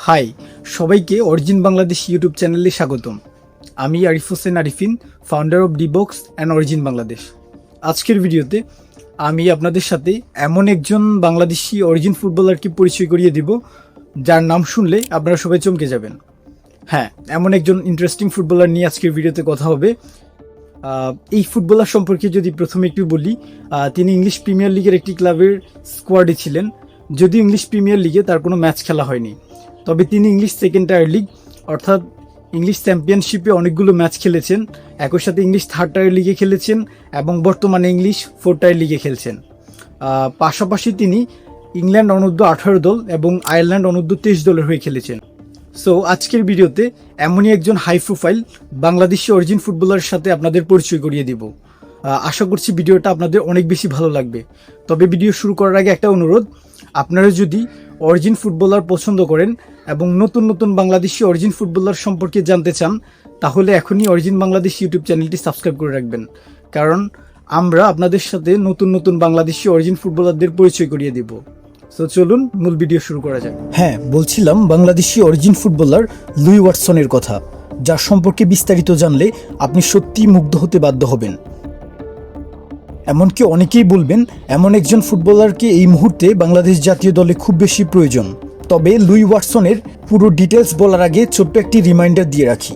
High সবাইকে origin Bangladesh YouTube চ্যানেলে স্বাগতম। আমি Arif Hossain Arifin, founder of DBox and origin Bangladesh. আজকের ভিডিওতে আমি আপনাদের সাথে এমন একজন বাংলাদেশি অরিজিন ফুটবলারকে পরিচয় করিয়ে দিব যার নাম শুনলে আপনারা সবাই চমকে যাবেন। হ্যাঁ, এমন একজন ইন্টারেস্টিং ফুটবলার নিয়ে আজকের ভিডিওতে কথা হবে। এই ফুটবলার সম্পর্কে যদি প্রথমে একটু বলি, তিনি ইংলিশ প্রিমিয়ার লিগের একটি ক্লাবের স্কোয়াডে ছিলেন। যদিও ইংলিশ প্রিমিয়ার লিগে তার কোনো ম্যাচ খেলা হয়নি, তবে তিনি ইংলিশ সেকেন্ড টায়ার লিগ অর্থাৎ ইংলিশ চ্যাম্পিয়নশিপে অনেকগুলো ম্যাচ খেলেছেন। একই সাথে ইংলিশ থার্ড টায়ার লিগে খেলেছেন এবং বর্তমানে ইংলিশ ফোর্থ টায়ার লিগে খেলছেন। পাশাপাশি তিনি ইংল্যান্ড অনূর্ধ্ব 18 দল এবং আয়ারল্যান্ড অনূর্ধ্ব 23 দলের হয়ে খেলেছেন। সো আজকের ভিডিওতে এমনই একজন হাই প্রোফাইল বাংলাদেশি অরিজিন ফুটবলারের সাথে আপনাদের পরিচয় করিয়ে দিব। আশা করছি ভিডিওটা আপনাদের অনেক বেশি ভালো লাগবে। তবে ভিডিও শুরু করার আগে একটা অনুরোধ, আপনারা যদি অরিজিন ফুটবলার পছন্দ করেন এবং নতুন নতুন বাংলাদেশি অরিজিন ফুটবলার সম্পর্কে জানতে চান, তাহলে এখনই অরিজিন বাংলাদেশ ইউটিউব চ্যানেলটি সাবস্ক্রাইব করে রাখবেন, কারণ আমরা আপনাদের সাথে নতুন নতুন বাংলাদেশি অরিজিন ফুটবলারদের পরিচয় করিয়ে দেব। সো চলুন মূল ভিডিও শুরু করা যাক। হ্যাঁ, বলছিলাম বাংলাদেশি অরিজিন ফুটবলার লুই ওয়াটসনের কথা, যার সম্পর্কে বিস্তারিত জানলে আপনি সত্যিই মুগ্ধ হতে বাধ্য হবেন। এমনকি অনেকেই বলবেন এমন একজন ফুটবলারকে এই মুহূর্তে বাংলাদেশ জাতীয় দলে খুব বেশি প্রয়োজন। তবে লুই ওয়াটসনের পুরো ডিটেলস বলার আগে ছোট্ট একটি রিমাইন্ডার দিয়ে রাখি।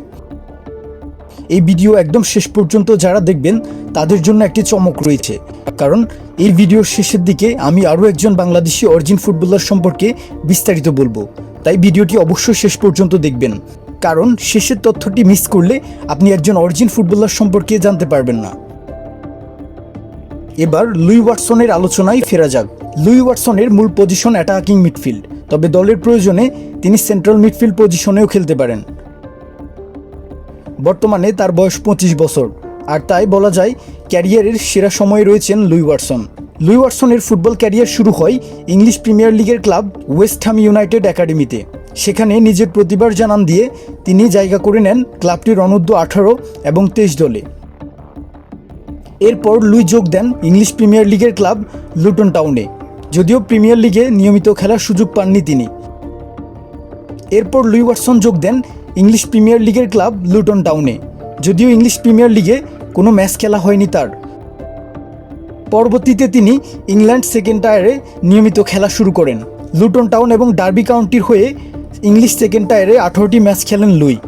এই ভিডিও একদম শেষ পর্যন্ত যারা দেখবেন তাদের জন্য একটি চমক রয়েছে, কারণ এই ভিডিওর শেষের দিকে আমি আরও একজন বাংলাদেশি অরিজিন ফুটবলার সম্পর্কে বিস্তারিত বলবো। তাই ভিডিওটি অবশ্যই শেষ পর্যন্ত দেখবেন, কারণ শেষের তথ্যটি মিস করলে আপনি একজন অরিজিন ফুটবলার সম্পর্কে জানতে পারবেন না। এবার লুই ওয়াটসনের আলোচনায় ফেরা যাক। লুই ওয়াটসনের মূল পজিশন অ্যাটাকিং মিডফিল্ড, তবে দলের প্রয়োজনে তিনি সেন্ট্রাল মিডফিল্ড পজিশনেও খেলতে পারেন। বর্তমানে তার বয়স 25 বছর, আর তাই বলা যায় ক্যারিয়ারের সেরা সময়ে রয়েছেন লুই ওয়াটসন। লুই ওয়াটসনের ফুটবল ক্যারিয়ার শুরু হয় ইংলিশ প্রিমিয়ার লিগের ক্লাব ওয়েস্ট হ্যাম ইউনাইটেড একাডেমিতে। সেখানে নিজের প্রতিভার জানান দিয়ে তিনি জায়গা করে নেন ক্লাবটির অনূর্ধ্ব 18 এবং 23 দলে। এরপর লুই যোগ দেন ইংলিশ প্রিমিয়ার লিগের ক্লাব লুটন টাউনে, যদিও প্রিমিয়ার লিগে নিয়মিত খেলার সুযোগ পাননি তিনি। এরপর লুই ওয়াটসন যোগ দেন ইংলিশ প্রিমিয়ার লিগের ক্লাব লুটন টাউনে, যদিও ইংলিশ প্রিমিয়ার লিগে কোনো ম্যাচ খেলা হয়নি তার। পরবর্তীতে তিনি ইংল্যান্ড সেকেন্ড টায়ারে নিয়মিত খেলা শুরু করেন। লুটন টাউন এবং ডার্বি কাউন্টির হয়ে ইংলিশ সেকেন্ড টায়ারে 18টি ম্যাচ খেলেন লুই।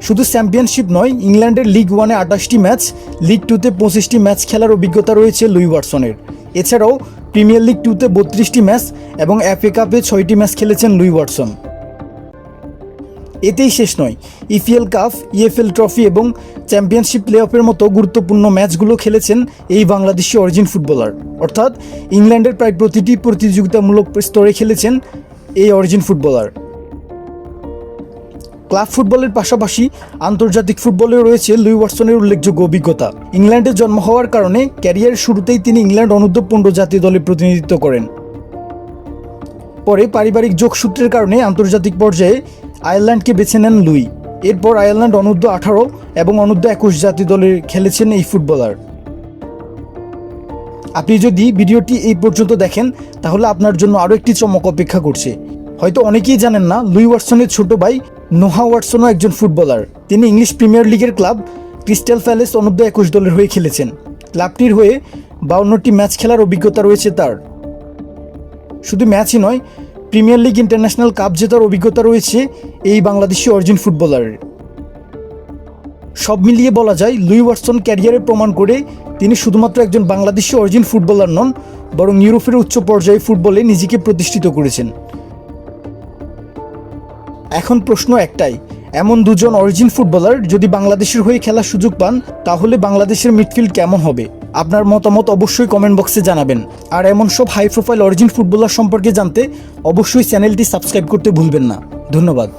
শুধু চ্যাম্পিয়নশিপ নয়, ইংল্যান্ডের লিগ 1-এ 28টি ম্যাচ, লিগ 2-তে 25টি ম্যাচ খেলার অভিজ্ঞতা রয়েছে লুই ওয়াটসনের। এছাড়াও প্রিমিয়ার লিগ 2-তে 32টি ম্যাচ এবং এফএ কাপে 6টি ম্যাচ খেলেছেন লুই ওয়াটসন। এতেই শেষ নয়, ইপিএল কাপ, ইএফএল ট্রফি এবং চ্যাম্পিয়নশিপ প্লে অফের মতো গুরুত্বপূর্ণ ম্যাচগুলো খেলেছেন এই বাংলাদেশি অরিজিন ফুটবলার। অর্থাৎ ইংল্যান্ডের প্রায় প্রতিটি প্রতিযোগিতামূলক স্তরে খেলেছেন এই অরিজিন ফুটবলার। ক্লাব ফুটবলের পাশাপাশি আন্তর্জাতিক ফুটবলেও রয়েছে লুই ওয়াটসনের উল্লেখযোগ্য অভিজ্ঞতা। ইংল্যান্ডে জন্ম হওয়ার কারণে ক্যারিয়ারের শুরুতেই তিনি ইংল্যান্ড অনূর্ধ্ব 15 জাতীয় দলে প্রতিনিধিত্ব করেন। পরে পারিবারিক যোগসূত্রের কারণে আন্তর্জাতিক পর্যায়ে আয়ারল্যান্ডকে বেছে নেন লুই। এরপর আয়ারল্যান্ড অনূর্ধ্ব 18 এবং অনূর্ধ্ব 21 জাতীয় দলে খেলেছেন এই ফুটবলার। আপনি যদি ভিডিওটি এই পর্যন্ত দেখেন তাহলে আপনার জন্য আরও একটি চমক অপেক্ষা করছে। হয়তো অনেকেই জানেন না, লুই ওয়াটসনের ছোট ভাই নোহা ওয়াটসনও একজন ফুটবলার। তিনি ইংলিশ প্রিমিয়ার লিগের ক্লাব ক্রিস্টাল প্যালেস অনূর্ধ্ব 21 দলের হয়ে খেলেছেন। ক্লাবটির হয়ে 52টি ম্যাচ খেলার অভিজ্ঞতা রয়েছে তার। শুধু ম্যাচই নয়, প্রিমিয়ার লিগ ইন্টারন্যাশনাল কাপ জেতার অভিজ্ঞতা রয়েছে এই বাংলাদেশি অরিজিন ফুটবলারের। সব মিলিয়ে বলা যায় লুই ওয়াটসন ক্যারিয়ারে প্রমাণ করে তিনি শুধুমাত্র একজন বাংলাদেশি অরিজিন ফুটবলার নন, বরং ইউরোপের উচ্চ পর্যায়ে ফুটবলে নিজেকে প্রতিষ্ঠিত করেছেন। এখন প্রশ্ন একটাই, এমন দুজন অরিজিন ফুটবলার যদি বাংলাদেশের হয়ে খেলার সুযোগ পান তাহলে বাংলাদেশের মিডফিল্ড কেমন হবে? আপনার মতামত অবশ্যই কমেন্ট বক্সে জানাবেন। আর এমন সব হাই প্রোফাইল অরিজিন ফুটবলার সম্পর্কে জানতে অবশ্যই চ্যানেলটি সাবস্ক্রাইব করতে ভুলবেন না। ধন্যবাদ।